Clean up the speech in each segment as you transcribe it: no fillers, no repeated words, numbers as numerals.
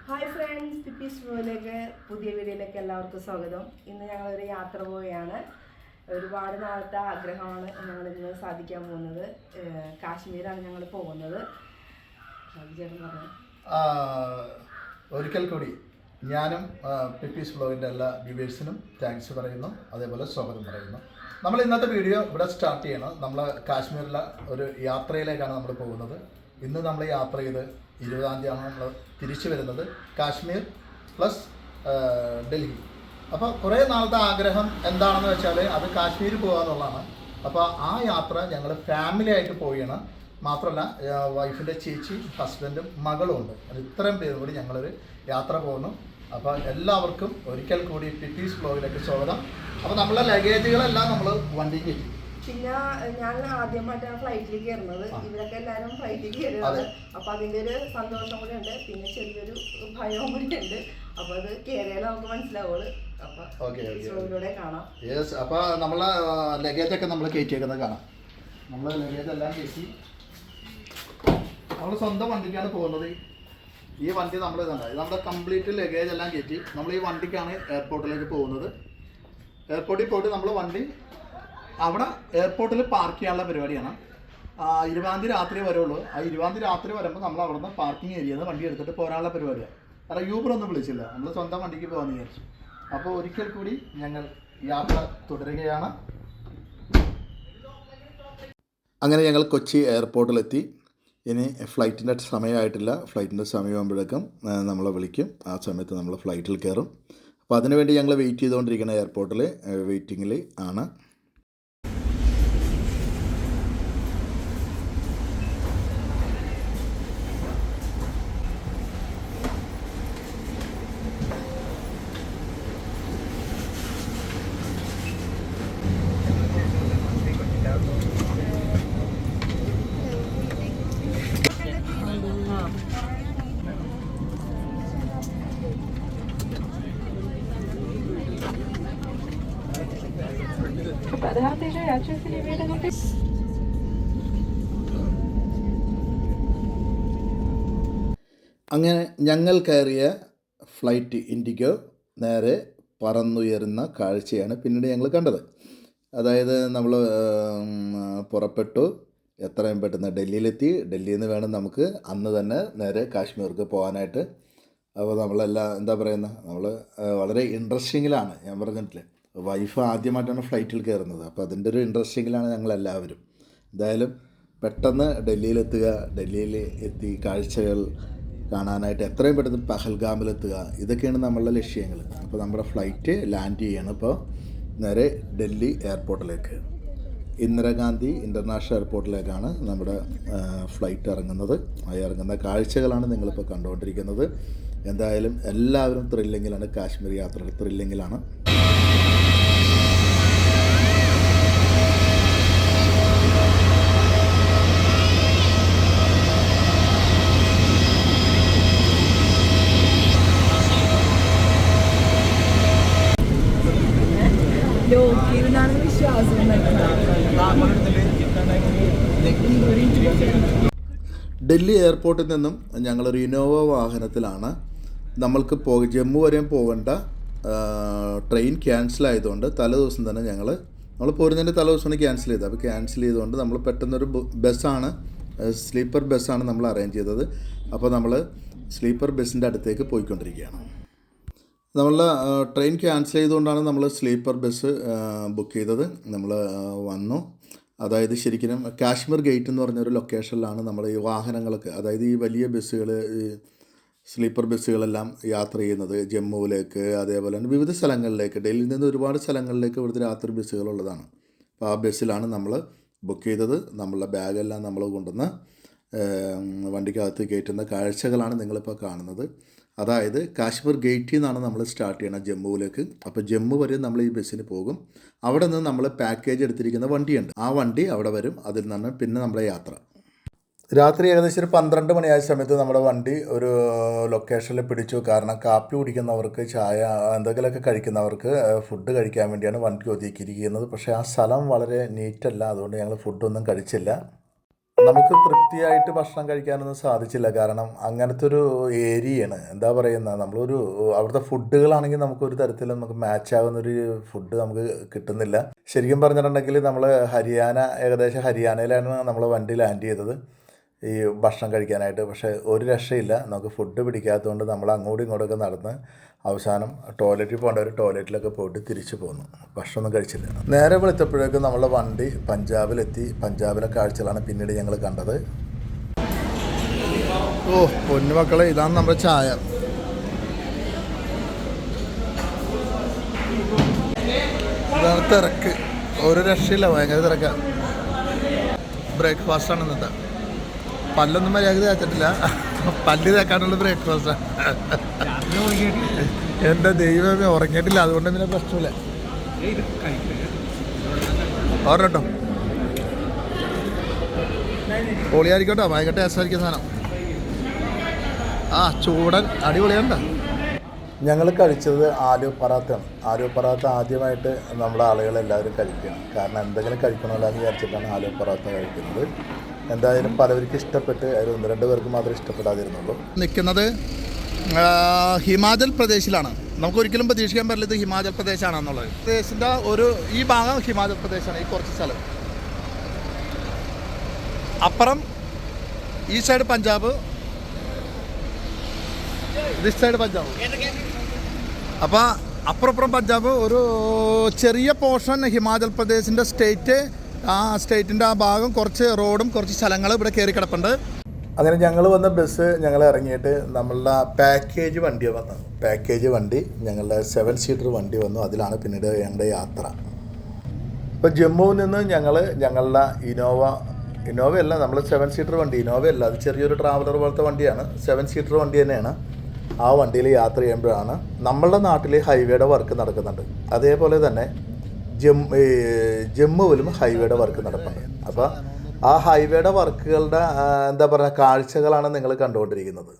Hi friends, പിപ്പീസ് വ്ലോഗിലേക്ക് പുതിയ വീഡിയോയിലേക്ക് എല്ലാവർക്കും സ്വാഗതം. ഇന്ന് ഞങ്ങളൊരു യാത്ര പോവുകയാണ്. ഒരുപാട് നാളത്തെ ആഗ്രഹമാണ് ഞങ്ങളിന്ന് സാധിക്കാൻ പോകുന്നത്. കാശ്മീരാണ് ഞങ്ങൾ പോകുന്നത്. ഒരിക്കൽ കൂടി ഞാനും പിപ്പീസ് വ്ലോഗിൻ്റെ എല്ലാ വ്യൂവേഴ്സിനും താങ്ക്സ് പറയുന്നു, അതേപോലെ സ്വാഗതം പറയുന്നു. നമ്മൾ ഇന്നത്തെ വീഡിയോ ഇവിടെ സ്റ്റാർട്ട് ചെയ്യണം. നമ്മൾ കാശ്മീരിലെ ഒരു യാത്രയിലേക്കാണ് നമ്മൾ പോകുന്നത്. ഇന്ന് നമ്മൾ യാത്ര ചെയ്ത് 20-ാം തീയതിയാണ് നമ്മൾ തിരിച്ചു വരുന്നത്. കാശ്മീർ പ്ലസ് ഡൽഹി. അപ്പോൾ കുറേ നാളത്തെ ആഗ്രഹം എന്താണെന്ന് വെച്ചാൽ അത് കാശ്മീർ പോകുക എന്നുള്ളതാണ്. അപ്പോൾ ആ യാത്ര ഞങ്ങൾ ഫാമിലി ആയിട്ട് പോവുകയാണ്. മാത്രമല്ല വൈഫിൻ്റെ ചേച്ചി, ഹസ്ബൻഡും മകളും ഉണ്ട്. ഇത്രയും പേരും കൂടി ഞങ്ങളൊരു യാത്ര പോകുന്നു. അപ്പോൾ എല്ലാവർക്കും ഒരിക്കൽ കൂടി പിപ്പീസ് വ്ലോഗിലേക്ക് സ്വാഗതം. അപ്പോൾ നമ്മളെ ലഗേജുകളെല്ലാം നമ്മൾ വണ്ടിയിൽ കയറ്റി. പിന്നെ ഞാൻ ആദ്യമായിട്ടാണ് ഫ്ലൈറ്റിൽ കയറുന്നത്. ഇവരൊക്കെ എല്ലാവരും ഫ്ലൈറ്റിൽ കയറുന്നത്. അപ്പോൾ അതിൻ്റെ ഒരു സന്തോഷം കൂടി ഉണ്ട്, പിന്നെ ചെറിയൊരു ഭയവും കൂടി ഉണ്ട്. അപ്പോൾ അത് കയറിയാലും നമുക്ക് മനസ്സിലാവുള്ളൂ. അപ്പോൾ കാണാം. യെസ്, അപ്പോൾ നമ്മളെ ലഗേജൊക്കെ നമ്മൾ കയറ്റിയേക്കുന്നത് കാണാം. നമ്മൾ ലഗേജ് എല്ലാം കയറ്റി നമ്മൾ സ്വന്തം വണ്ടിക്കാണ് പോകുന്നത്. ഈ വണ്ടി നമ്മൾ നമ്മുടെ കംപ്ലീറ്റ് ലഗേജ് എല്ലാം കയറ്റി നമ്മൾ ഈ വണ്ടിക്കാണ് എയർപോർട്ടിലേക്ക് പോകുന്നത്. എയർപോർട്ടിൽ പോയിട്ട് നമ്മൾ വണ്ടി അവിടെ എയർപോർട്ടിൽ പാർക്ക് ചെയ്യാനുള്ള പരിപാടിയാണ്. 20-ാം തീയതി രാത്രി വരുള്ളൂ. ആ 20-ാം തീയതി രാത്രി വരുമ്പോൾ നമ്മൾ അവിടെ നിന്ന് പാർക്കിംഗ് ഏരിയയിൽ നിന്ന് വണ്ടി എടുത്തിട്ട് പോരാനുള്ള പരിപാടിയാണ്. കാരണം യൂബർ ഒന്നും വിളിച്ചില്ല, നമ്മൾ സ്വന്തം വണ്ടിക്ക് പോകാമെന്ന് വിചാരിച്ചു. അപ്പോൾ ഒരിക്കൽ കൂടി ഞങ്ങൾ യാത്ര തുടരുകയാണ്. അങ്ങനെ ഞങ്ങൾ കൊച്ചി എയർപോർട്ടിലെത്തി. ഇനി ഫ്ലൈറ്റിൻ്റെ സമയമായിട്ടില്ല. ഫ്ലൈറ്റിൻ്റെ സമയമാകുമ്പോഴേക്കും നമ്മളെ വിളിക്കും. ആ സമയത്ത് നമ്മൾ ഫ്ലൈറ്റിൽ കയറും. അപ്പോൾ അതിനുവേണ്ടി ഞങ്ങൾ വെയിറ്റ് ചെയ്തുകൊണ്ടിരിക്കുന്ന എയർപോർട്ടിൽ വെയിറ്റിങ്ങിൽ ആണ്. അങ്ങനെ ഞങ്ങൾ കയറിയ ഫ്ലൈറ്റ് ഇൻഡിഗോ നേരെ പറന്നുയരുന്ന കാഴ്ചയാണ് പിന്നീട് ഞങ്ങൾ കണ്ടത്. അതായത് നമ്മൾ പുറപ്പെട്ടു, എത്രയും പെട്ടെന്ന് ഡൽഹിയിലെത്തി. ഡൽഹിയിൽ നിന്ന് വേണം നമുക്ക് അന്ന് തന്നെ നേരെ കാശ്മീർക്ക് പോകാനായിട്ട്. അപ്പോൾ നമ്മളെല്ലാം എന്താ പറയുന്നത്, നമ്മൾ വളരെ ഇൻട്രസ്റ്റിങ്ങിലാണ്. ഞാൻ പറഞ്ഞിട്ടില്ലേ, വൈഫ് ആദ്യമായിട്ടാണ് ഫ്ലൈറ്റിൽ കയറുന്നത്. അപ്പോൾ അതിൻ്റെ ഒരു ഇൻട്രസ്റ്റിങ്ങിലാണ് ഞങ്ങളെല്ലാവരും. എന്തായാലും പെട്ടെന്ന് ഡൽഹിയിലെത്തുക, ഡൽഹിയിൽ എത്തി കാഴ്ചകൾ കാണാനായിട്ട് എത്രയും പെട്ടെന്ന് പഹൽഗാമിലെത്തുക, ഇതൊക്കെയാണ് നമ്മളുടെ ലക്ഷ്യങ്ങൾ. അപ്പോൾ നമ്മുടെ ഫ്ലൈറ്റ് ലാൻഡ് ചെയ്യണം ഇപ്പോൾ നേരെ ഡൽഹി എയർപോർട്ടിലേക്ക്. ഇന്ദിരാഗാന്ധി ഇൻ്റർനാഷണൽ എയർപോർട്ടിലേക്കാണ് നമ്മുടെ ഫ്ലൈറ്റ് ഇറങ്ങുന്നത്. ആ ഇറങ്ങുന്ന കാഴ്ചകളാണ് നിങ്ങളിപ്പോൾ കണ്ടുകൊണ്ടിരിക്കുന്നത്. എന്തായാലും എല്ലാവരും ത്രില്ലിങ്ങിലാണ്. കാശ്മീർ യാത്രകൾ ത്രില്ലിങ്ങിലാണ്. ഡൽഹി എയർപോർട്ടിൽ നിന്നും ഞങ്ങളൊരു ഇന്നോവ വാഹനത്തിലാണ് നമ്മൾക്ക് ജമ്മു വരെയും പോകേണ്ട ട്രെയിൻ ക്യാൻസൽ ആയതുകൊണ്ട് തലേദിവസം തന്നെ നമ്മൾ പോരുന്നതിൻ്റെ തലേദിവസമാണ് ക്യാൻസൽ ചെയ്തത്. അപ്പോൾ ക്യാൻസൽ ചെയ്തുകൊണ്ട് നമ്മൾ പെട്ടെന്നൊരു ബസ്സാണ്, സ്ലീപ്പർ ബസ്സാണ് നമ്മൾ അറേഞ്ച് ചെയ്തത്. അപ്പോൾ നമ്മൾ സ്ലീപ്പർ ബസ്സിൻ്റെ അടുത്തേക്ക് പോയിക്കൊണ്ടിരിക്കുകയാണ്. നമ്മളെ ട്രെയിൻ ക്യാൻസൽ ചെയ്തുകൊണ്ടാണ് നമ്മൾ സ്ലീപ്പർ ബസ് ബുക്ക് ചെയ്തത്. നമ്മൾ വന്നു. അതായത് ശരിക്കും കാശ്മീർ ഗേറ്റ് എന്ന് പറഞ്ഞൊരു ലൊക്കേഷനിലാണ് നമ്മൾ ഈ വാഹനങ്ങളൊക്കെ, അതായത് ഈ വലിയ ബസ്സുകൾ, സ്ലീപ്പർ ബസ്സുകളെല്ലാം യാത്ര ചെയ്യുന്നത് ജമ്മുവിലേക്ക്, അതേപോലെ തന്നെ വിവിധ സ്ഥലങ്ങളിലേക്ക്. ഡൽഹിയിൽ നിന്ന് ഒരുപാട് സ്ഥലങ്ങളിലേക്ക് ഇവിടുത്തെ രാത്രി ബസ്സുകളുള്ളതാണ്. അപ്പോൾ ആ ബസ്സിലാണ് നമ്മൾ ബുക്ക് ചെയ്തത്. നമ്മളുടെ ബാഗെല്ലാം നമ്മൾ കൊണ്ടുവന്ന് വണ്ടിക്കകത്ത് കയറ്റുന്ന കാഴ്ചകളാണ് നിങ്ങളിപ്പോൾ കാണുന്നത്. അതായത് കാശ്മീർ ഗേറ്റിൽ നിന്നാണ് നമ്മൾ സ്റ്റാർട്ട് ചെയ്യണം ജമ്മുവിലേക്ക്. അപ്പോൾ ജമ്മു വരെ നമ്മൾ ഈ ബസ്സിന് പോകും. അവിടെ നിന്ന് നമ്മൾ പാക്കേജ് എടുത്തിരിക്കുന്ന വണ്ടിയുണ്ട്, ആ വണ്ടി അവിടെ വരും. അതിൽ നിന്നാണ് പിന്നെ നമ്മുടെ യാത്ര. രാത്രി ഏകദേശം ഒരു 12 മണിയായ സമയത്ത് നമ്മുടെ വണ്ടി ഒരു ലൊക്കേഷനിൽ പിടിച്ചു. കാരണം കാപ്പി കുടിക്കുന്നവർക്ക്, ചായ എന്തെങ്കിലുമൊക്കെ കഴിക്കുന്നവർക്ക് ഫുഡ് കഴിക്കാൻ വേണ്ടിയാണ് വണ്ടി ഒതുക്കിയിരിക്കുന്നത്. പക്ഷേ ആ സ്ഥലം വളരെ നീറ്റല്ല, അതുകൊണ്ട് ഞങ്ങൾ ഫുഡൊന്നും കഴിച്ചില്ല. നമുക്ക് തൃപ്തിയായിട്ട് ഭക്ഷണം കഴിക്കാനൊന്നും സാധിച്ചില്ല. കാരണം അങ്ങനത്തെ ഒരു ഏരിയയാണ്. എന്താ പറയുന്നത്, നമ്മളൊരു അവിടുത്തെ ഫുഡുകളാണെങ്കിൽ നമുക്കൊരു തരത്തിലും നമുക്ക് മാച്ച് ആകുന്നൊരു ഫുഡ് നമുക്ക് കിട്ടുന്നില്ല. ശരിക്കും പറഞ്ഞിട്ടുണ്ടെങ്കിൽ നമ്മൾ ഏകദേശം ഹരിയാനയിലാണ് നമ്മൾ വണ്ടി ലാൻഡ് ചെയ്തത് ഈ ഭക്ഷണം കഴിക്കാനായിട്ട്. പക്ഷേ ഒരു രക്ഷയില്ല, നമുക്ക് ഫുഡ് പിടിക്കാത്തതുകൊണ്ട് നമ്മൾ അങ്ങോട്ടും ഇങ്ങോട്ടൊക്കെ നടന്ന് അവസാനം ടോയ്ലറ്റിൽ പോകേണ്ട ഒരു ടോയ്ലറ്റിലൊക്കെ പോയിട്ട് തിരിച്ചു പോന്നു. ഭക്ഷണമൊന്നും കഴിച്ചില്ല. നേരെ വെളുത്തപ്പോഴേക്കും നമ്മളുടെ വണ്ടി പഞ്ചാബിലെത്തി. പഞ്ചാബിലെ കാഴ്ചകളാണ് പിന്നീട് ഞങ്ങൾ കണ്ടത്. ഓ പൊന്നു മക്കളെ, ഇതാണ് നമ്മുടെ ചായ. ഇതാണ് തിരക്ക്, ഒരു രക്ഷയില്ല, ഭയങ്കര തിരക്കാണ്. ബ്രേക്ക്ഫാസ്റ്റാണ് ഇന്നത്തെ. പല്ലൊന്നും മര്യാദ തേച്ചിട്ടില്ല, പല്ല് തേക്കാനുള്ള ബ്രേക്ക്ഫാസ്റ്റാണ്. എൻ്റെ ദൈവമേ, ഉറങ്ങിയിട്ടില്ല, അതുകൊണ്ട് പിന്നെ പ്രശ്നമില്ല. ഓർമ്മട്ടോ, പൊളിയായിരിക്കട്ടോ, ഭയങ്കര ടേസ്റ്റായിരിക്കും സാധനം. ചൂടൻ അടിപൊളിയുണ്ടോ. ഞങ്ങൾ കഴിച്ചത് ആലു പറാത്തയാണ്. ആലു പറാത്ത ആദ്യമായിട്ട് നമ്മുടെ ആളുകളെല്ലാവരും കഴിക്കണം. കാരണം എന്തെങ്കിലും കഴിക്കണമല്ലോ എന്ന് വിചാരിച്ചിട്ടാണ് ആലു പറാത്ത കഴിക്കുന്നത്. എന്തായാലും പലവർക്കും ഇഷ്ടപ്പെട്ട്, അതിൽ 1-2 പേർക്ക് മാത്രമേ ഇഷ്ടപ്പെടാതിരുന്നുള്ളൂ. നിൽക്കുന്നത് ഹിമാചൽ പ്രദേശിലാണ്. നമുക്കൊരിക്കലും പ്രതീക്ഷിക്കാൻ പറ്റില്ല ഇത് ഹിമാചൽ പ്രദേശാണെന്നുള്ളത്. പ്രദേശിൻ്റെ ഈ ഭാഗം ഹിമാചൽ പ്രദേശാണ്. ഈ കുറച്ച് സ്ഥലം അപ്പുറം ഈ side Punjab, this side Punjab. അപ്പോൾ അപ്പുറം പഞ്ചാബ്, ഒരു ചെറിയ പോർഷൻ ഹിമാചൽ പ്രദേശിൻ്റെ സ്റ്റേറ്റ്. ആ സ്റ്റേറ്റിൻ്റെ ആ ഭാഗം കുറച്ച് റോഡും കുറച്ച് സ്ഥലങ്ങളും ഇവിടെ കയറി കിടപ്പുണ്ട്. അങ്ങനെ ഞങ്ങൾ വന്ന ബസ് ഞങ്ങൾ ഇറങ്ങിയിട്ട് നമ്മളുടെ പാക്കേജ് വണ്ടിയാണ് വന്നത്. പാക്കേജ് വണ്ടി, ഞങ്ങളുടെ 7 സീറ്റർ വണ്ടി വന്നു. അതിലാണ് പിന്നീട് ഞങ്ങളുടെ യാത്ര. ഇപ്പോൾ ജമ്മുവിൽ നിന്ന് ഞങ്ങളുടെ ഇന്നോവയല്ല, നമ്മൾ 7 സീറ്റർ വണ്ടി. ഇന്നോവയല്ല, അത് ചെറിയൊരു ട്രാവലർ പോലത്തെ വണ്ടിയാണ്. 7 സീറ്റർ വണ്ടി തന്നെയാണ്. ആ വണ്ടിയിൽ യാത്ര ചെയ്യുമ്പോഴാണ് നമ്മളുടെ നാട്ടിൽ ഹൈവേയുടെ വർക്ക് നടക്കുന്നുണ്ട്. അതേപോലെ തന്നെ ജമ്മുവിലും ഹൈവേയുടെ വർക്ക് നടക്കുന്നുണ്ട്. അപ്പോൾ ആ ഹൈവേയുടെ വർക്കുകളുടെ എന്താ പറയുക കാഴ്ചകളാണ് നിങ്ങൾ കണ്ടുകൊണ്ടിരിക്കുന്നത്.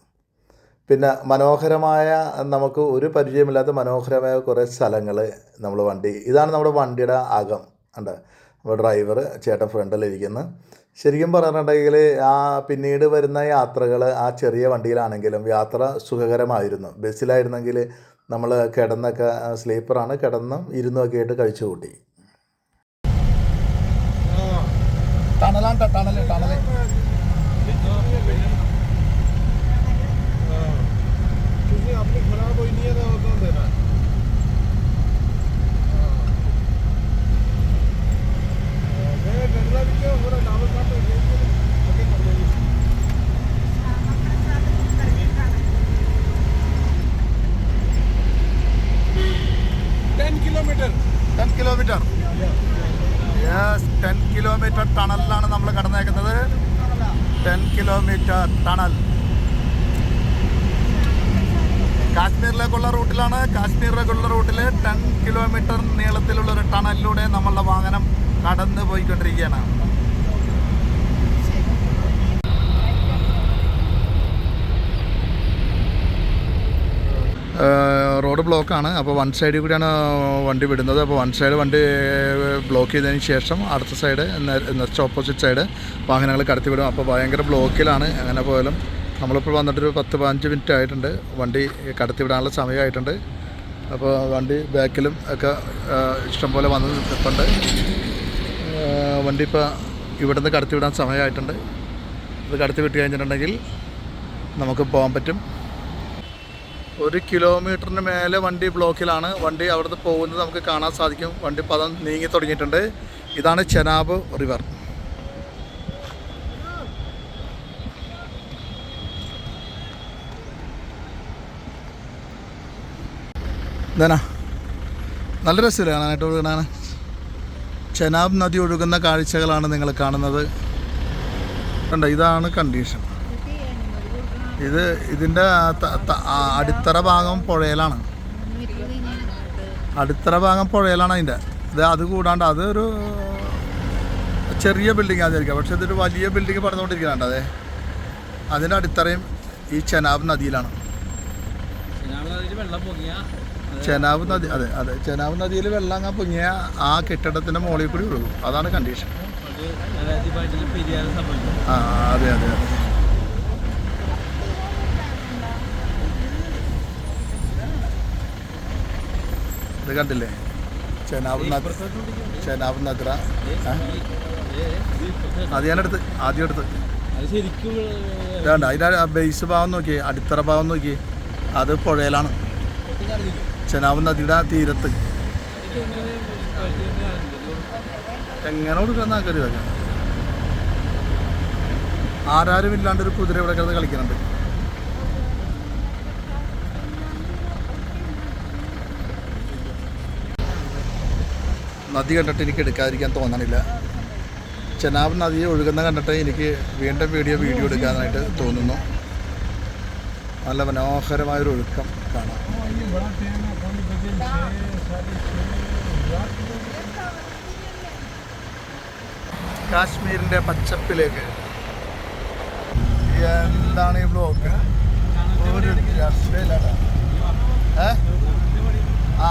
പിന്നെ മനോഹരമായ, നമുക്ക് ഒരു പരിചയമില്ലാത്ത മനോഹരമായ കുറേ സ്ഥലങ്ങൾ ഇതാണ് നമ്മുടെ വണ്ടിയുടെ അകം. ഉണ്ട് നമ്മുടെ ഡ്രൈവർ ചേട്ടൻ ഫ്രണ്ടിലിരിക്കുന്നു. ശരിക്കും പറഞ്ഞിട്ടുണ്ടെങ്കിൽ പിന്നീട് വരുന്ന യാത്രകൾ ആ ചെറിയ വണ്ടിയിലാണെങ്കിലും യാത്ര സുഖകരമായിരുന്നു. ബസ്സിലായിരുന്നെങ്കിൽ നമ്മൾ കിടന്നൊക്കെ, സ്ലീപ്പറാണ്, കിടന്നും ഇരുന്നൊക്കെ ആയിട്ട് കഴിച്ചു കൂട്ടി. ടണലാണ്, ടണൽ. കിലോമീറ്റർ 10 കിലോമീറ്റർ ടണലിലാണ് നമ്മൾ കടന്നേക്കുന്നത്. 10 കിലോമീറ്റർ ടണൽ കാശ്മീരിലേക്കുള്ള റൂട്ടിലാണ്. കാശ്മീരിലേക്കുള്ള റൂട്ടിൽ 10 കിലോമീറ്റർ നീളത്തിലുള്ളൊരു ടണലിലൂടെ നമ്മളുടെ വാഹനം കടന്നു പോയിക്കൊണ്ടിരിക്കുകയാണ്. റോഡ് ബ്ലോക്കാണ്. അപ്പോൾ വൺ സൈഡിൽ കൂടിയാണ് വണ്ടി വിടുന്നത്. അപ്പോൾ വൺ സൈഡ് വണ്ടി ബ്ലോക്ക് ചെയ്തതിന് ശേഷം അടുത്ത സൈഡ്, നെക്സ്റ്റ് ഓപ്പോസിറ്റ് സൈഡ് വാഹനങ്ങൾ കടത്തിവിടും. അപ്പോൾ ഭയങ്കര ബ്ലോക്കിലാണ്. അങ്ങനെ പോയാലും നമ്മളിപ്പോൾ വന്നിട്ടൊരു 10-15 മിനിറ്റ് ആയിട്ടുണ്ട്. വണ്ടി കടത്തിവിടാനുള്ള സമയമായിട്ടുണ്ട്. അപ്പോൾ വണ്ടി ബാക്കിലും ഒക്കെ ഇഷ്ടംപോലെ വന്ന് നിൽപ്പുണ്ട്. വണ്ടി ഇപ്പോൾ ഇവിടുന്ന് കടത്തിവിടാൻ സമയമായിട്ടുണ്ട്. ഇത് കടത്തിവിട്ട് കഴിഞ്ഞിട്ടുണ്ടെങ്കിൽ നമുക്ക് പോകാൻ പറ്റും. 1 കിലോമീറ്ററിന് മേലെ വണ്ടി ബ്ലോക്കിലാണ്. വണ്ടി അവിടുന്ന് പോകുന്നത് നമുക്ക് കാണാൻ സാധിക്കും. വണ്ടി പദം നീങ്ങി തുടങ്ങിയിട്ടുണ്ട്. ഇതാണ് ചെനാബ് റിവർ. ഇതാ നല്ല രസമില്ല കാണാനായിട്ട്. ഒഴുകണാണ് ചെനാബ് നദി ഒഴുകുന്ന കാഴ്ചകളാണ് നിങ്ങൾ കാണുന്നത്. കണ്ടോ, ഇതാണ് കണ്ടീഷൻ. ഇതിൻ്റെ അടിത്തറ ഭാഗം പുഴയിലാണ്. അതിൻ്റെ അത് കൂടാണ്ട് അതൊരു ചെറിയ ബിൽഡിംഗ് ആയിരിക്കാം. പക്ഷെ ഇതൊരു വലിയ ബിൽഡിംഗ് പറഞ്ഞുകൊണ്ടിരിക്കുന്നുണ്ട്. അതെ, അതിൻ്റെ അടിത്തറയും ഈ ചെനാബ് നദിയിലാണ്. ചെനാബ് നദി, അതെ ചെനാബ് നദിയിൽ വെള്ളം അങ്ങ് പൊങ്ങിയ ആ കെട്ടിടത്തിൻ്റെ മുകളിൽ കൂടി ഒഴുകും. അതാണ് കണ്ടീഷൻ. ആ അതെ അതെ അതെ. ഇത് കണ്ടില്ലേ ചെനാബ് നദ്ര. അത് ഞാനെടുത്ത് ആദ്യം എടുത്ത് വേണ്ട. അതിൻ്റെ ബേസ് ഭാഗം നോക്കി, അടിത്തറ ഭാഗം നോക്കി, അത് പുഴയിലാണ്, ചെനാബ് നദിയുടെ തീരത്ത്. എങ്ങനെ കൊടുക്കുന്ന ആൾക്കാർ ഇതൊക്കെ? ആരാരും ഇല്ലാണ്ടൊരു കുതിര ഇവിടെ കിടന്ന് കളിക്കുന്നുണ്ട്. നദി കണ്ടിട്ട് എനിക്ക് എടുക്കാതിരിക്കാൻ തോന്നണില്ല. ചെനാബ് നദി ഒഴുകുന്ന കണ്ടിട്ട് എനിക്ക് വീണ്ടും വീഡിയോ എടുക്കാനായിട്ട് തോന്നുന്നു. നല്ല മനോഹരമായൊരു ഒഴുക്കം കാണാം. കാശ്മീരിൻ്റെ പച്ചപ്പിലേക്ക് എന്താണ് ഈ ബ്ലോക്ക്? ഒരു രക്ഷയില്ലാട്ടാ. ആ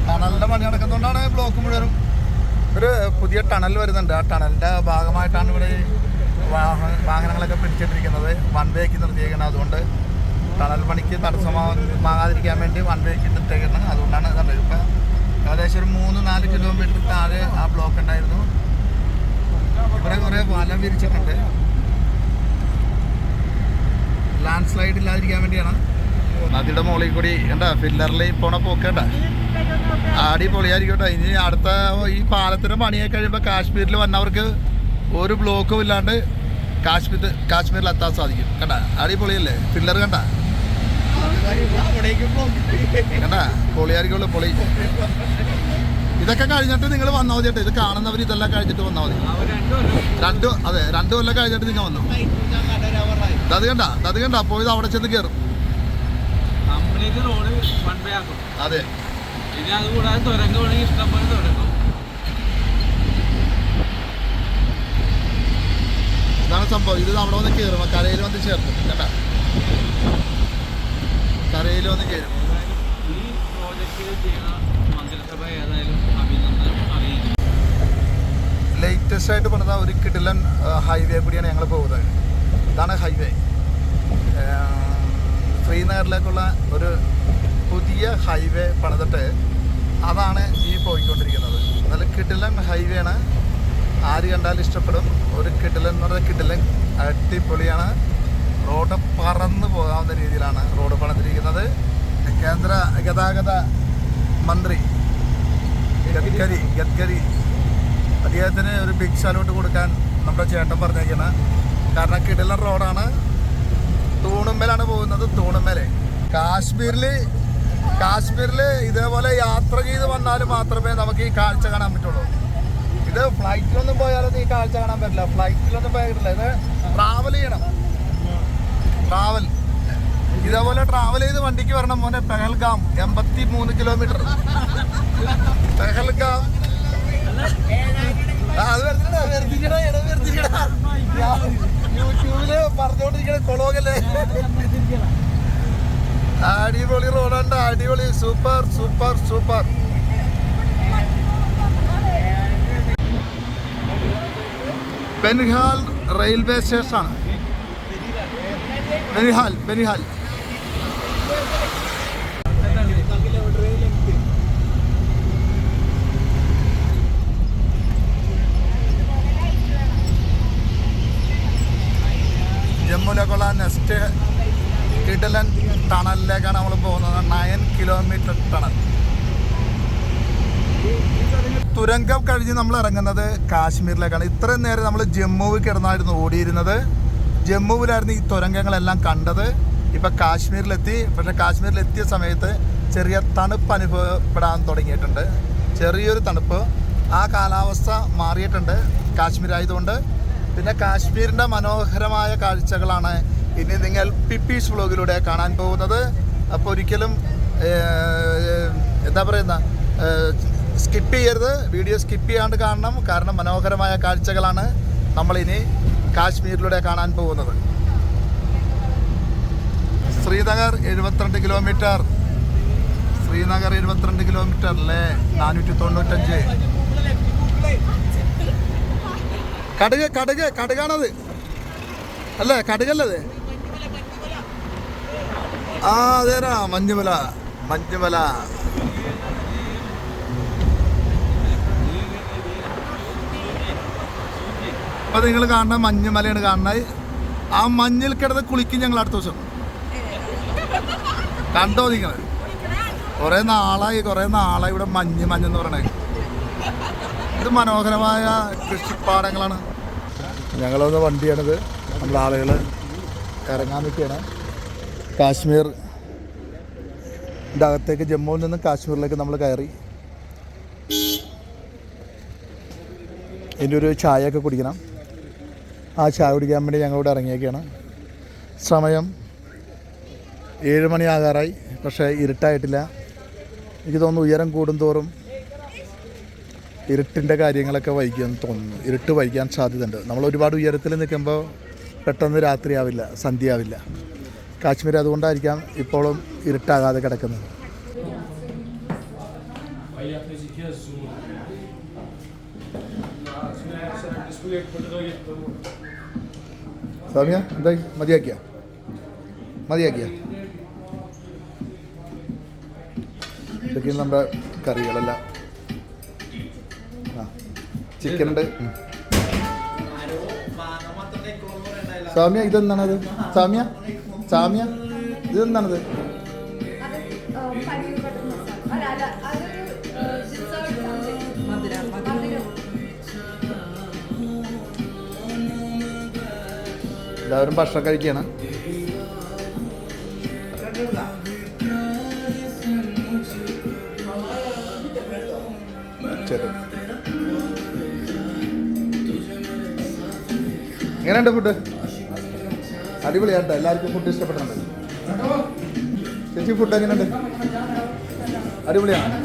ടണലിൻ്റെ പണി നടക്കുന്നതുകൊണ്ടാണ് ബ്ലോക്ക് മുഴുവനും. ഒരു പുതിയ ടണൽ വരുന്നുണ്ട്. ആ ടണലിൻ്റെ ഭാഗമായിട്ടാണ് ഇവിടെ വാഹനങ്ങളൊക്കെ പിടിച്ചിട്ടിരിക്കുന്നത്. One wake നിർത്തിയേക്കുന്നത്. അതുകൊണ്ട് ടണൽ പണിക്ക് തടസ്സമാകാതിരിക്കാൻ വേണ്ടി വൺ വേക്ക് നിർത്തിയേക്കുന്നത്. അതുകൊണ്ടാണ് ഇതുണ്ട്. ഇപ്പം ഏകദേശം ഒരു 3-4 കിലോമീറ്റർ താഴെ ആ ബ്ലോക്ക് ഉണ്ടായിരുന്നു. ഇവിടെ കുറേ വലം വിരിച്ചിട്ടുണ്ട്. ലാൻഡ് സ്ലൈഡ് ഇല്ലാതിരിക്കാൻ വേണ്ടിയാണ്. നദിയുടെ മുകളിൽ കൂടി എന്താ ഫില്ലറിൽ പോണ പോക്കേണ്ട അടിപൊളിയായിരിക്കട്ടെ. ഇനി അടുത്ത ഈ പാലത്തിൻ്റെ പണിയൊക്കെ കഴിയുമ്പോൾ കാശ്മീരിൽ വന്നവർക്ക് ഒരു ബ്ലോക്കും ഇല്ലാണ്ട് കാശ്മീരിൽ എത്താൻ സാധിക്കും. കണ്ട അടിപൊളിയല്ലേ ഫില്ലർ? കണ്ട കണ്ട പൊളിയായിരിക്കുള്ളൂ പൊളി. ഇതൊക്കെ കഴിഞ്ഞിട്ട് നിങ്ങൾ വന്നാൽ മതി കേട്ടോ. ഇത് കാണുന്നവർ ഇതെല്ലാം കഴിഞ്ഞിട്ട് വന്നാൽ മതി. 2 കൊല്ലം കഴിഞ്ഞിട്ട് നിങ്ങൾ വന്നു. അത് കണ്ട പോയത് അവിടെ ചെന്ന് കയറും. അതെ ഇതാണ് സംഭവം. ഇത് അവിടെ വന്ന് കയറും, കരയിൽ വന്ന് ചേർക്കും. കേട്ട കരയിൽ വന്ന് ചേരും. ലേറ്റസ്റ്റ് ആയിട്ട് പണിത ഒരു കിടിലൻ ഹൈവേ കൂടിയാണ് ഞങ്ങൾ പോകുന്നത്. ഇതാണ് ഹൈവേ. ശ്രീനഗറിലേക്കുള്ള ഒരു പുതിയ ഹൈവേ പണിതിട്ട് അതാണ് ഈ പോയിക്കൊണ്ടിരിക്കുന്നത്. നല്ല കിടിലൻ ഹൈവേ ആണ്. ആര് കണ്ടാലും ഇഷ്ടപ്പെടും. ഒരു കിടിലൻ എന്ന് പറഞ്ഞാൽ കിടിലൻ അടിപൊളിയാണ്. റോഡ് പറന്ന് പോകാവുന്ന രീതിയിലാണ് റോഡ് പണിതിരിക്കുന്നത്. കേന്ദ്ര ഗതാഗത മന്ത്രി ഗഡ്കരി അദ്ദേഹത്തിന് ഒരു ബിഗ് സല്യൂട്ട് കൊടുക്കാൻ നമ്മുടെ ചേട്ടൻ പറഞ്ഞേക്കാണ്. കാരണം കിടിലൻ റോഡാണ്. തൂണുമ്മലാണ് പോകുന്നത്. തൂണുമ്മല് കാശ്മീരിൽ ഇതേപോലെ യാത്ര ചെയ്ത് വന്നാൽ മാത്രമേ നമുക്ക് ഈ കാഴ്ച കാണാൻ പറ്റുള്ളൂ. ഇത് ഫ്ലൈറ്റിലൊന്നും പോയാലൊന്നും ഈ കാഴ്ച കാണാൻ പറ്റില്ല. ഫ്ലൈറ്റിലൊന്നും പോയിട്ടില്ല. ഇത് ട്രാവൽ ചെയ്യണം. ഇതേപോലെ ട്രാവൽ ചെയ്ത് വണ്ടിക്ക് വരണം മോനെ. പെഹൽഗാം 83 കിലോമീറ്റർ. പെഹൽഗാം യൂട്യൂബില് പറഞ്ഞോണ്ടിരിക്കണ കൊളോകല്ലേ. അടിപൊളി റോഡുണ്ട്. അടിപൊളി സൂപ്പർ. ബനിഹാൽ റെയിൽവേ സ്റ്റേഷനാണ്. ബനിഹാൽ ജമ്മുവിലേക്കുള്ള നെക്സ്റ്റ് കിടിലൻ ടണലിലേക്കാണ് നമ്മൾ പോകുന്നത്. 9 കിലോമീറ്റർ ടണൽ. തുരങ്കം കഴിഞ്ഞ് നമ്മൾ ഇറങ്ങുന്നത് കാശ്മീരിലേക്കാണ്. ഇത്രയും നേരം നമ്മൾ ജമ്മുവിൽ കിടന്നായിരുന്നു ഓടിയിരുന്നത്. ജമ്മുവിലായിരുന്നു ഈ തുരങ്കങ്ങളെല്ലാം കണ്ടത്. ഇപ്പം കാശ്മീരിലെത്തി. പക്ഷേ കാശ്മീരിലെത്തിയ സമയത്ത് ചെറിയ തണുപ്പ് അനുഭവപ്പെടാൻ തുടങ്ങിയിട്ടുണ്ട്. ചെറിയൊരു തണുപ്പ്. ആ കാലാവസ്ഥ മാറിയിട്ടുണ്ട് കാശ്മീരായതുകൊണ്ട്. പിന്നെ കാശ്മീരിൻ്റെ മനോഹരമായ കാഴ്ചകളാണ് ഇനി നിങ്ങൾ പിപ്പീസ് വ്ലോഗിലൂടെ കാണാൻ പോകുന്നത്. അപ്പോൾ ഒരിക്കലും എന്താ പറയുന്ന സ്കിപ്പ് ചെയ്യരുത്. വീഡിയോ സ്കിപ്പ് ചെയ്യാണ്ട് കാണണം. കാരണം മനോഹരമായ കാഴ്ചകളാണ് നമ്മളിനി കാശ്മീരിലൂടെ കാണാൻ പോകുന്നത്. ശ്രീനഗർ 72 കിലോമീറ്റർ. ശ്രീനഗർ 72 കിലോമീറ്റർ അല്ലേ? 495. കടുകാണത് അല്ലേ? കടുകല്ലത്? ആ അതേരാ, മഞ്ഞുമല. അപ്പൊ നിങ്ങൾ കാണുന്ന മഞ്ഞുമലയാണ് കാണുന്നത്. ആ മഞ്ഞിൽ കിടന്ന് കുളിക്കും ഞങ്ങൾ അടുത്ത ദിവസം. കണ്ടോ നിങ്ങൾ? കുറേ നാളായി ഇവിടെ മഞ്ഞെന്ന് പറയണേ. ഇത് മനോഹരമായ കൃഷിപ്പാടങ്ങളാണ്. ഞങ്ങളൊന്ന് വണ്ടിയാണിത്. നമ്മുടെ ആളുകൾ ഇറങ്ങാൻ നിൽക്കുകയാണ്. കാശ്മീർ അകത്തേക്ക്, ജമ്മുവിൽ നിന്നും കാശ്മീരിലേക്ക് നമ്മൾ കയറി. ഇതിൻ്റെ ഒരു ചായയൊക്കെ കുടിക്കണം. ആ ചായ കുടിക്കാൻ വേണ്ടി ഞങ്ങളിവിടെ ഇറങ്ങിയൊക്കെയാണ്. സമയം 7 മണിയാകാറായി. പക്ഷേ ഇരുട്ടായിട്ടില്ല. എനിക്ക് തോന്നുന്നു ഉയരം കൂടുന്തോറും ഇരുട്ടിൻ്റെ കാര്യങ്ങളൊക്കെ വൈകുമെന്ന് തോന്നുന്നു. ഇരുട്ട് വൈകാൻ സാധ്യതയുണ്ട്. നമ്മൾ ഒരുപാട് ഉയരത്തിൽ നിൽക്കുമ്പോൾ പെട്ടെന്ന് രാത്രിയാവില്ല, സന്ധ്യയാവില്ല. കാശ്മീർ അതുകൊണ്ടായിരിക്കാം ഇപ്പോഴും ഇരുട്ടാകാതെ കിടക്കുന്നത്. സാമിയ എന്തായി? മതിയാക്കിയ ഇതൊക്കെയാണ് നമ്മുടെ കറികളെല്ലാം. ചിക്കൻ ഉണ്ട്. സാമിയ ഇതെന്താണത്? സാമിയ ഇതെന്താണത്? എല്ലാവരും ഭക്ഷണം കഴിക്കുകയാണ്. എങ്ങനെയുണ്ട് ഫുഡ്? അടിപൊളിയാട്ടോ. എല്ലാവർക്കും ഫുഡ് ഇഷ്ടപ്പെട്ടിട്ടുണ്ട്. ചേച്ചി ഫുഡ് എങ്ങനെയുണ്ട്? അടിപൊളിയാണ്.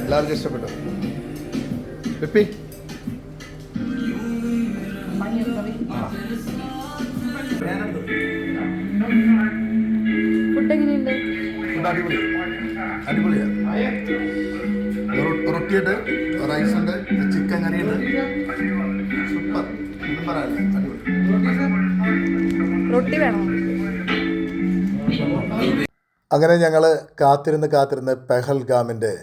എല്ലാവർക്കും ഇഷ്ടപ്പെട്ടു. പിപ്പി ഫുഡ് എങ്ങനെയുണ്ട്? അടിപൊളിയാണ്. റൊട്ടിയുണ്ട്, റൈസ് ഉണ്ട്, ചിക്കൻ കറിയുണ്ട്. സൂപ്പർ. ഒന്നും പറയാനില്ല. അടിപൊളി. റൊട്ടി വേണോ? അങ്ങനെ ഞങ്ങൾ കാത്തിരുന്ന് പെഹൽഗാമിൻ്റെ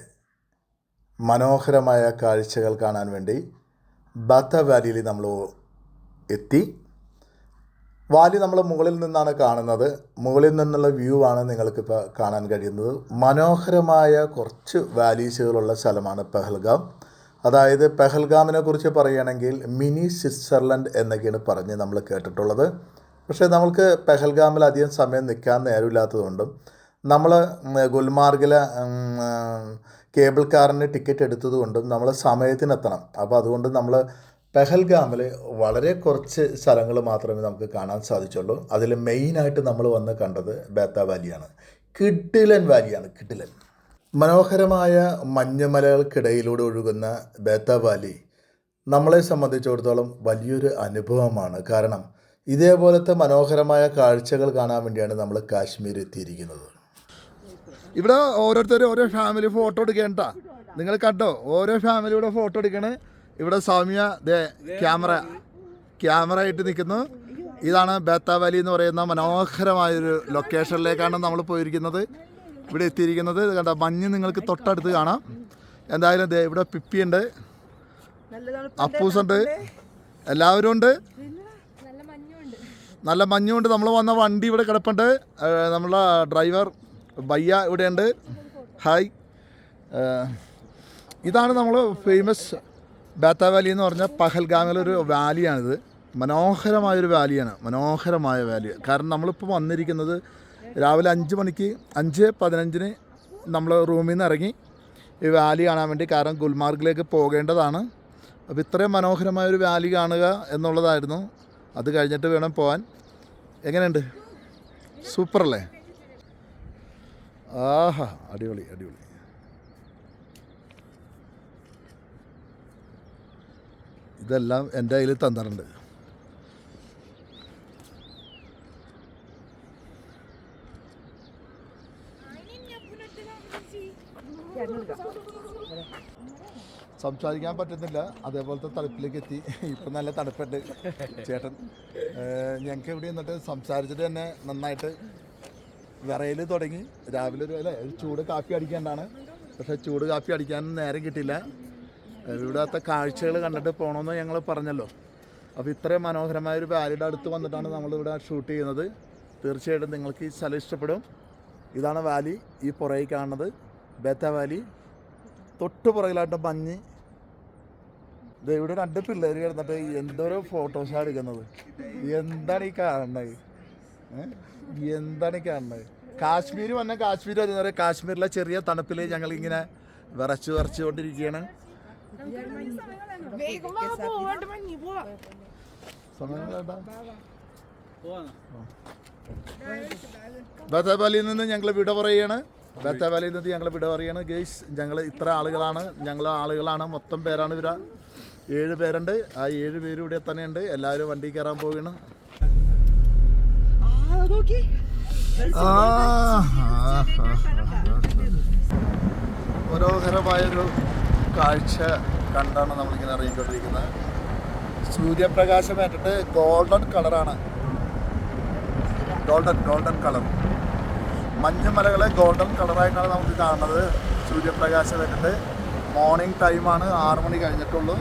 മനോഹരമായ കാഴ്ചകൾ കാണാൻ വേണ്ടി ബാത്ത വാലിയിൽ നമ്മൾ എത്തി. വാലി നമ്മൾ മുകളിൽ നിന്നാണ് കാണുന്നത്. മുകളിൽ നിന്നുള്ള വ്യൂ ആണ് നിങ്ങൾക്കിപ്പോൾ കാണാൻ കഴിയുന്നത്. മനോഹരമായ കുറച്ച് വാലീസുകളുള്ള സ്ഥലമാണ് പെഹൽഗാം. അതായത് പെഹൽഗാമിനെ കുറിച്ച് പറയുകയാണെങ്കിൽ മിനി സ്വിറ്റ്സർലൻഡ് എന്നൊക്കെയാണ് പറഞ്ഞ് നമ്മൾ കേട്ടിട്ടുള്ളത്. പക്ഷേ നമ്മൾക്ക് പെഹൽഗാമിൽ അധികം സമയം നിൽക്കാൻ നേരമില്ലാത്തതുകൊണ്ടും നമ്മൾ ഗുൽമാർഗിലെ കേബിൾ കാറിന് ടിക്കറ്റ് എടുത്തതുകൊണ്ടും നമ്മൾ സമയത്തിനെത്തണം. അപ്പോൾ അതുകൊണ്ട് നമ്മൾ പെഹൽഗാമിൽ വളരെ കുറച്ച് സ്ഥലങ്ങൾ മാത്രമേ നമുക്ക് കാണാൻ സാധിച്ചുള്ളൂ. അതിൽ മെയിനായിട്ട് നമ്മൾ വന്ന് കണ്ടത് ബാത്ത വാലിയാണ്. കിഡിലൻ വാലിയാണ്. മനോഹരമായ മഞ്ഞുമലകൾക്കിടയിലൂടെ ഒഴുകുന്ന ബാത്ത വാലി നമ്മളെ സംബന്ധിച്ചിടത്തോളം വലിയൊരു അനുഭവമാണ്. കാരണം ഇതേപോലത്തെ മനോഹരമായ കാഴ്ചകൾ കാണാൻ വേണ്ടിയാണ് നമ്മൾ കാശ്മീർ എത്തിയിരിക്കുന്നത്. ഇവിടെ ഓരോരുത്തരും ഓരോ ഫാമിലി ഫോട്ടോ എടുക്കേണ്ട. നിങ്ങൾ കണ്ടോ? ഓരോ ഫാമിലിയുടെ ഫോട്ടോ എടുക്കണേ. ഇവിടെ സൗമ്യ ക്യാമറ ആയിട്ട് നിൽക്കുന്നു. ഇതാണ് ബാത്ത വാലി എന്ന് പറയുന്ന മനോഹരമായൊരു ലൊക്കേഷനിലേക്കാണ് നമ്മൾ പോയിരിക്കുന്നത്. ഇവിടെ എത്തിയിരിക്കുന്നത്. ഇത് കണ്ട മഞ്ഞ് നിങ്ങൾക്ക് തൊട്ടടുത്ത് കാണാം. എന്തായാലും ഇവിടെ പിപ്പിയുണ്ട്, അപ്പൂസുണ്ട്, എല്ലാവരും ഉണ്ട്. നല്ല മഞ്ഞുണ്ട്. നമ്മൾ വന്ന വണ്ടി ഇവിടെ കിടപ്പുണ്ട്. നമ്മളെ ഡ്രൈവർ ബയ്യ ഇവിടെയുണ്ട്. ഹായ്. ഇതാണ് നമ്മൾ ഫേമസ് ബാത്ത വാലി എന്ന് പറഞ്ഞാൽ പഹൽഗാമിലൊരു വാലിയാണിത്. മനോഹരമായൊരു വാലിയാണ്. മനോഹരമായ വാലി. കാരണം നമ്മളിപ്പോൾ വന്നിരിക്കുന്നത് രാവിലെ 5 മണിക്ക് 5:15 നമ്മൾ റൂമിൽ നിന്ന് ഇറങ്ങി ഈ വാലി കാണാൻ വേണ്ടി. കാരണം ഗുൽമാർഗിലേക്ക് പോകേണ്ടതാണ്. അപ്പോൾ ഇത്രയും മനോഹരമായൊരു വാലി കാണുക എന്നുള്ളതായിരുന്നു. അത് കഴിഞ്ഞിട്ട് വേണം പോകാൻ. എങ്ങനെയുണ്ട്? സൂപ്പറല്ലേ? ആഹാ, അടിപൊളി. ഇതെല്ലാം എൻ്റെ കയ്യിൽ തന്നിട്ടുണ്ട്. സംസാരിക്കാൻ പറ്റുന്നില്ല, അതേപോലത്തെ തണുപ്പിലേക്ക് എത്തി. ഇപ്പം നല്ല തണുപ്പുണ്ട് ചേട്ടൻ. ഞങ്ങൾക്ക് ഇവിടെ നിന്നിട്ട് സംസാരിച്ചിട്ട് തന്നെ നന്നായിട്ട് വിറയൽ തുടങ്ങി. രാവിലെ ഒരു ചൂട് കാപ്പി അടിക്കേണ്ടതാണ്, പക്ഷേ ചൂട് കാപ്പി അടിക്കാൻ നേരം കിട്ടിയില്ല. ഇവിടുത്തെ കാഴ്ചകൾ കണ്ടിട്ട് പോകണമെന്ന് ഞങ്ങൾ പറഞ്ഞല്ലോ. അപ്പോൾ ഇത്രയും മനോഹരമായൊരു വാലിയുടെ അടുത്ത് വന്നിട്ടാണ് നമ്മളിവിടെ ഷൂട്ട് ചെയ്യുന്നത്. തീർച്ചയായിട്ടും നിങ്ങൾക്ക് ഈ സ്ഥലം ഇഷ്ടപ്പെടും. ഇതാണ് വാലി, ഈ പുറകിൽ കാണുന്നത് ബേത്ത വാലി. തൊട്ട് പുറകിലായിട്ട് മഞ്ഞ്. ഇവിടെ 2 പിള്ളേർ കിടന്നിട്ട് എന്തോരോ ഫോട്ടോസാണ് എടുക്കുന്നത്. എന്താണ് ഈ കാണുന്നത്? എന്താണ് ഈ കാണുന്നത്? കാശ്മീർ വന്ന കാശ്മീർ വരുന്നവരെ കാശ്മീരിലെ ചെറിയ തണുപ്പിൽ ഞങ്ങളിങ്ങനെ വിറച്ചുകൊണ്ടിരിക്കുകയാണ്. ബേത്താവാലിയിൽ നിന്ന് ഞങ്ങൾ വിട പറയുകയാണ്. ബേത്താവാലിയിൽ നിന്ന് ഞങ്ങൾ വിട പറയുകയാണ് ഗെയ്സ്. ഞങ്ങൾ ഇത്ര ആളുകളാണ്, മൊത്തം പേരാണ് ഇവർ. 7 പേരുണ്ട്. ആ 7 പേരും ഇവിടെ തന്നെയുണ്ട്. എല്ലാവരും വണ്ടി കയറാൻ പോവുകയാണ്. മനോഹരമായൊരു കാഴ്ച കണ്ടാണ് നമ്മളിങ്ങനെ ഇറങ്ങിക്കൊണ്ടിരിക്കുന്നത്. സൂര്യപ്രകാശം ഏറ്റിട്ട് ഗോൾഡൻ കളറാണ്. Golden colour. മഞ്ഞുമലകളെ ഗോൾഡൻ കളറായിട്ടാണ് നമുക്ക് കാണുന്നത്. സൂര്യപ്രകാശം ഏറ്റിട്ട് മോർണിംഗ് ടൈമാണ്. 6 മണി കഴിഞ്ഞിട്ടുള്ളൂ.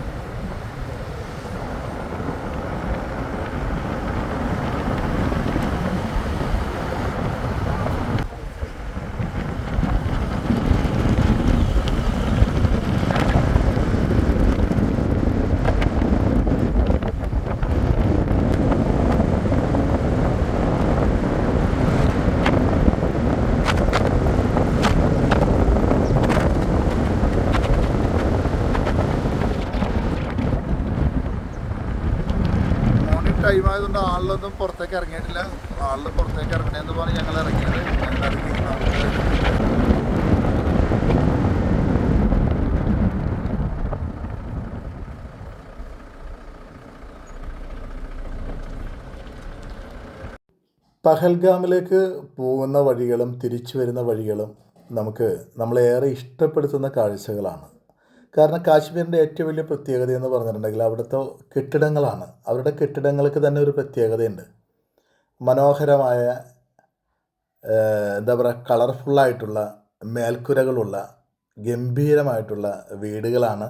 ടൈം ആയതുകൊണ്ട് ആളിലൊന്നും പുറത്തേക്ക് ഇറങ്ങിയിട്ടില്ല. ആളിൽ പുറത്തേക്ക് ഇറങ്ങണമെന്ന് പറഞ്ഞ് ഞങ്ങൾ ഇറങ്ങിയത്. പഹൽഗാമിലേക്ക് പോകുന്ന വഴികളും തിരിച്ചു വരുന്ന വഴികളും നമ്മളേറെ ഇഷ്ടപ്പെടുത്തുന്ന കാഴ്ചകളാണ്. കാരണം കാശ്മീരിൻ്റെ ഏറ്റവും വലിയ പ്രത്യേകത എന്ന് പറഞ്ഞിട്ടുണ്ടെങ്കിൽ അവിടുത്തെ കെട്ടിടങ്ങളാണ്. അവരുടെ കെട്ടിടങ്ങൾക്ക് തന്നെ ഒരു പ്രത്യേകതയുണ്ട്. മനോഹരമായ കളർഫുള്ളായിട്ടുള്ള മേൽക്കുരകളുള്ള ഗംഭീരമായിട്ടുള്ള വീടുകളാണ്.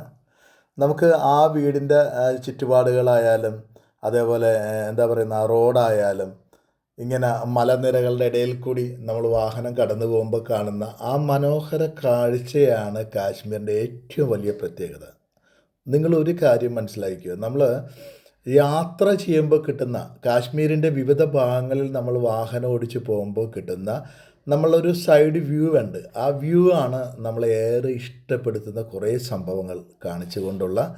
നമുക്ക് ആ വീടിൻ്റെ ചുറ്റുപാടുകളായാലും അതേപോലെ റോഡായാലും ഇങ്ങനെ മലനിരകളുടെ ഇടയിൽ കൂടി നമ്മൾ വാഹനം കടന്നു പോകുമ്പോൾ കാണുന്ന ആ മനോഹര കാഴ്ചയാണ് കാശ്മീരിൻ്റെ ഏറ്റവും വലിയ പ്രത്യേകത. നിങ്ങളൊരു കാര്യം മനസ്സിലാക്കുക, നമ്മൾ യാത്ര ചെയ്യുമ്പോൾ കിട്ടുന്ന കാശ്മീരിൻ്റെ വിവിധ ഭാഗങ്ങളിൽ നമ്മൾ വാഹനം ഓടിച്ച് പോകുമ്പോൾ കിട്ടുന്ന നമ്മളൊരു സൈഡ് വ്യൂ ഉണ്ട്. ആ വ്യൂ ആണ് നമ്മളേറെ ഇഷ്ടപ്പെടുത്തുന്ന കുറേ സംഭവങ്ങൾ കാണിച്ചു കൊണ്ടുള്ള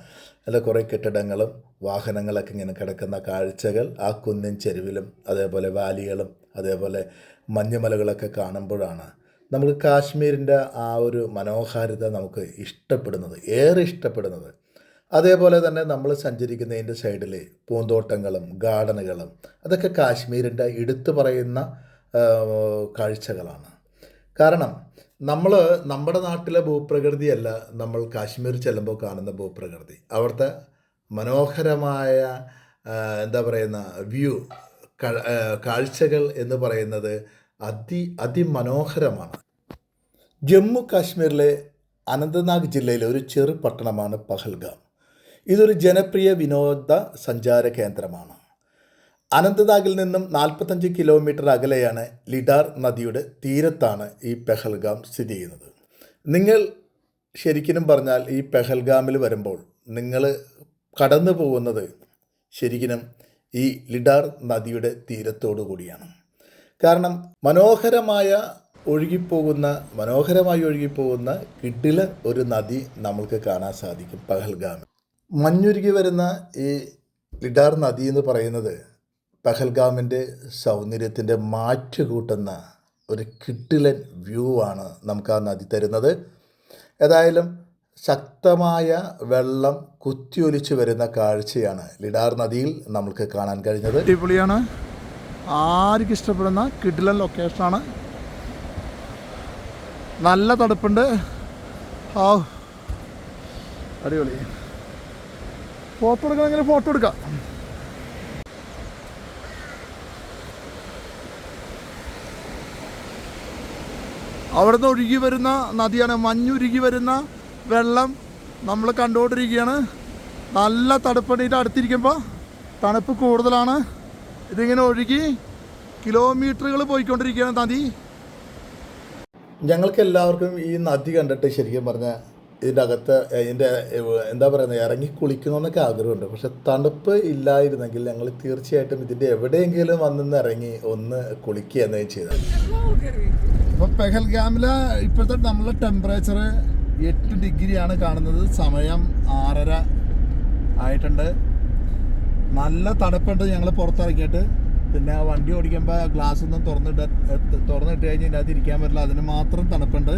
കുറേ കെട്ടിടങ്ങളും വാഹനങ്ങളൊക്കെ ഇങ്ങനെ കിടക്കുന്ന കാഴ്ചകൾ. ആ കുന്നിൻ ചെരുവിലും അതേപോലെ വാലികളും അതേപോലെ മഞ്ഞുമലകളൊക്കെ കാണുമ്പോഴാണ് നമുക്ക് കാശ്മീരിൻ്റെ ആ ഒരു മനോഹാരിത നമുക്ക് ഏറെ ഇഷ്ടപ്പെടുന്നത്. അതേപോലെ തന്നെ നമ്മൾ സഞ്ചരിക്കുന്നതിൻ്റെ സൈഡിൽ പൂന്തോട്ടങ്ങളും ഗാർഡനുകളും അതൊക്കെ കാശ്മീരിൻ്റെ എടുത്തു പറയുന്ന കാഴ്ചകളാണ്. കാരണം നമ്മുടെ നാട്ടിലെ ഭൂപ്രകൃതിയല്ല നമ്മൾ കാശ്മീർ ചെല്ലുമ്പോൾ കാണുന്ന ഭൂപ്രകൃതി. അവിടുത്തെ മനോഹരമായ വ്യൂ കാഴ്ചകൾ എന്ന് പറയുന്നത് അതിമനോഹരമാണ്. ജമ്മു കാശ്മീരിലെ അനന്ത്നാഗ് ജില്ലയിലെ ഒരു ചെറു പട്ടണമാണ് പഹൽഗാം. ഇതൊരു ജനപ്രിയ വിനോദ സഞ്ചാര കേന്ദ്രമാണ്. അനന്ത്നാഗിൽ നിന്നും 45 കിലോമീറ്റർ അകലെയാണ് ലിഡാർ നദിയുടെ തീരത്താണ് ഈ പെഹൽഗാം സ്ഥിതി ചെയ്യുന്നത്. നിങ്ങൾ ശരിക്കും പറഞ്ഞാൽ ഈ പെഹൽഗാമിൽ വരുമ്പോൾ നിങ്ങൾ കടന്നു പോകുന്നത് ശരിക്കും ഈ ലിഡാർ നദിയുടെ തീരത്തോടു കൂടിയാണ്. കാരണം മനോഹരമായി ഒഴുകിപ്പോകുന്ന കിടില ഒരു നദി നമുക്ക് കാണാൻ സാധിക്കും പഹൽഗാമിൽ. മഞ്ഞുരുകി വരുന്ന ഈ ലിഡാർ നദി എന്ന് പറയുന്നത് പഹൽഗാമിൻ്റെ സൗന്ദര്യത്തിൻ്റെ മാറ്റുകൂട്ടുന്ന ഒരു കിടിലൻ വ്യൂ ആണ് നമുക്ക് ആ നദി തരുന്നത്. ഏതായാലും ശക്തമായ വെള്ളം കുത്തിയൊലിച്ച് വരുന്ന കാഴ്ചയാണ് ലിഡാർ നദിയിൽ നമുക്ക് കാണാൻ കഴിഞ്ഞത്. അടിപൊളിയാണ്. ആർക്കും ഇഷ്ടപ്പെടുന്ന കിടിലൻ ലൊക്കേഷനാണ്. നല്ല തണുപ്പുണ്ട്. ആ അടിപൊളി. ഫോട്ടോ എടുക്കണമെങ്കിൽ ഫോട്ടോ എടുക്കാം. അവിടുന്ന് ഒഴുകി വരുന്ന നദിയാണ്, മഞ്ഞുരുകി വരുന്ന വെള്ളം നമ്മൾ കണ്ടുകൊണ്ടിരിക്കുകയാണ്. നല്ല തണുപ്പണിയിട്ട് അടുത്തിരിക്കുമ്പോൾ തണുപ്പ് കൂടുതലാണ്. ഇതിങ്ങനെ ഒഴുകി കിലോമീറ്ററുകൾ പോയിക്കൊണ്ടിരിക്കുകയാണ് നദി. ഞങ്ങൾക്ക് എല്ലാവർക്കും ഈ നദി കണ്ടിട്ട് ശരിക്കും പറഞ്ഞാൽ ഇതിൻ്റെ അകത്ത് ഇതിൻ്റെ എന്താ പറയുന്നത് ഇറങ്ങി കുളിക്കണമെന്നൊക്കെ ആഗ്രഹമുണ്ട്. പക്ഷെ തണുപ്പ് ഇല്ലായിരുന്നെങ്കിൽ ഞങ്ങൾ തീർച്ചയായിട്ടും ഇതിൻ്റെ എവിടെയെങ്കിലും വന്നിന്ന് ഇറങ്ങി ഒന്ന് കുളിക്കുക എന്നേ ചെയ്താൽ. അപ്പോൾ പെഹൽഗാമിലെ ഇപ്പോഴത്തെ നമ്മളെ ടെമ്പറേച്ചർ 8 ഡിഗ്രിയാണ് കാണുന്നത്. സമയം 6:30 ആയിട്ടുണ്ട്. നല്ല തണുപ്പുണ്ട്. ഞങ്ങൾ പുറത്തിറങ്ങിയിട്ട് പിന്നെ വണ്ടി ഓടിക്കുമ്പോൾ ഗ്ലാസ് ഒന്നും തുറന്നിട്ട് കഴിഞ്ഞാൽ ഇതിൻ്റെ അകത്ത് ഇരിക്കാൻ പറ്റില്ല. അതിന് മാത്രം തണുപ്പുണ്ട്.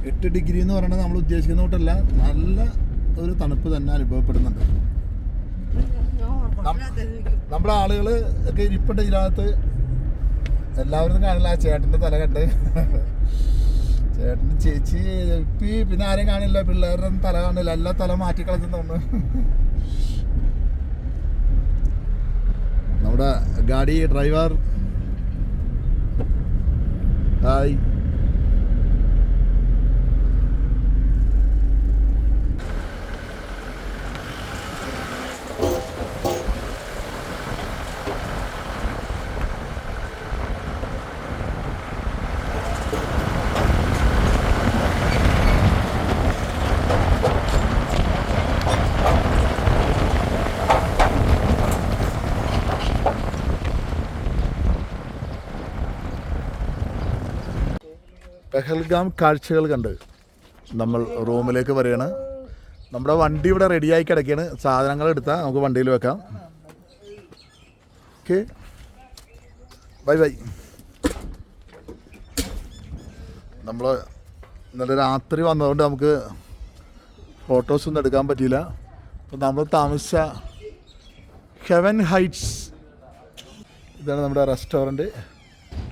8 ഡിഗ്രി എന്ന് പറയുന്നത് നമ്മൾ ഉദ്ദേശിക്കുന്ന കൂട്ടല്ല, നല്ല ഒരു തണുപ്പ് തന്നെ അനുഭവപ്പെടുന്നുണ്ട്. നമ്മുടെ ആളുകൾ ഒക്കെ ഇരിപ്പുണ്ട് ഇതിനകത്ത്. എല്ലാവരും കാണില്ല. ആ ചേട്ടൻ്റെ തല കണ്ട്, ചേട്ടൻ ചേച്ചി പിന്നെ ആരെയും കാണില്ല. പിള്ളേരുടെ തല കാണില്ല. എല്ലാ തല മാറ്റിക്കളഞ്ഞെന്ന്. നമ്മുടെ ഗാഡി ഡ്രൈവർ ഹായ്. പെഹൽഗാം കാഴ്ചകൾ കണ്ട് നമ്മൾ റൂമിലേക്ക് വരികയാണ്. നമ്മുടെ വണ്ടി ഇവിടെ റെഡിയായി കിടക്കുകയാണ്. സാധനങ്ങൾ എടുത്താൽ നമുക്ക് വണ്ടിയിൽ വെക്കാം. Okay, bye bye. നമ്മൾ ഇന്നലെ രാത്രി വന്നതുകൊണ്ട് നമുക്ക് ഫോട്ടോസൊന്നും എടുക്കാൻ പറ്റിയില്ല. അപ്പോൾ നമ്മൾ താമസിച്ച ഹെവൻ ഹൈറ്റ്സ്, ഇതാണ് നമ്മുടെ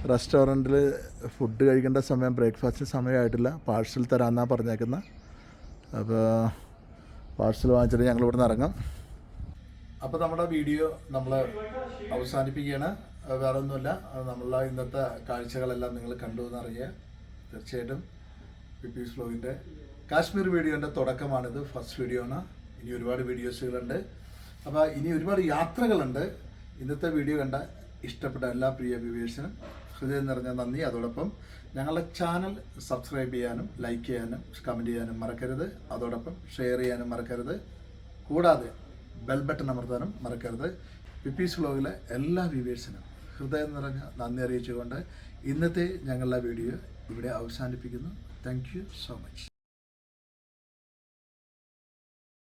റെസ്റ്റോറൻറ്റിൽ ഫുഡ് കഴിക്കേണ്ട സമയം, ബ്രേക്ക്ഫാസ്റ്റ് സമയമായിട്ടില്ല. പാഴ്സൽ തരാമെന്നാണ് പറഞ്ഞേക്കുന്നത്. അപ്പോൾ പാഴ്സൽ വാങ്ങിച്ചിട്ട് ഞങ്ങൾ ഇവിടെ നിന്ന് ഇറങ്ങാം. അപ്പോൾ നമ്മുടെ വീഡിയോ നമ്മൾ അവസാനിപ്പിക്കുകയാണ്. വേറെ ഒന്നുമില്ല, നമ്മളെ ഇന്നത്തെ കാഴ്ചകളെല്ലാം നിങ്ങൾ കണ്ടു എന്നറിയുക. തീർച്ചയായിട്ടും പിപ്പീസ് വ്ലോഗിൻ്റെ കാശ്മീർ വീഡിയോൻ്റെ തുടക്കമാണിത്. ഫസ്റ്റ് വീഡിയോ ആണ്. ഇനി ഒരുപാട് വീഡിയോസുകളുണ്ട്. അപ്പോൾ ഇനി ഒരുപാട് യാത്രകളുണ്ട്. ഇന്നത്തെ വീഡിയോ കണ്ട ഇഷ്ടപ്പെട്ട എല്ലാ പ്രിയ വ്യൂവേഴ്സിനും ഹൃദയം നിറഞ്ഞ നന്ദി. അതോടൊപ്പം ഞങ്ങളുടെ ചാനൽ സബ്സ്ക്രൈബ് ചെയ്യാനും ലൈക്ക് ചെയ്യാനും കമൻറ്റ് ചെയ്യാനും മറക്കരുത്. അതോടൊപ്പം ഷെയർ ചെയ്യാനും മറക്കരുത്. കൂടാതെ ബെൽ ബട്ടൺ അമർത്താനും മറക്കരുത്. പിപ്പീസ് വ്ലോഗിലെ എല്ലാ വ്യൂവേഴ്സിനും ഹൃദയം നിറഞ്ഞ നന്ദി അറിയിച്ചുകൊണ്ട് ഇന്നത്തെ ഞങ്ങളുടെ വീഡിയോ ഇവിടെ അവസാനിപ്പിക്കുന്നു. Thank you so much.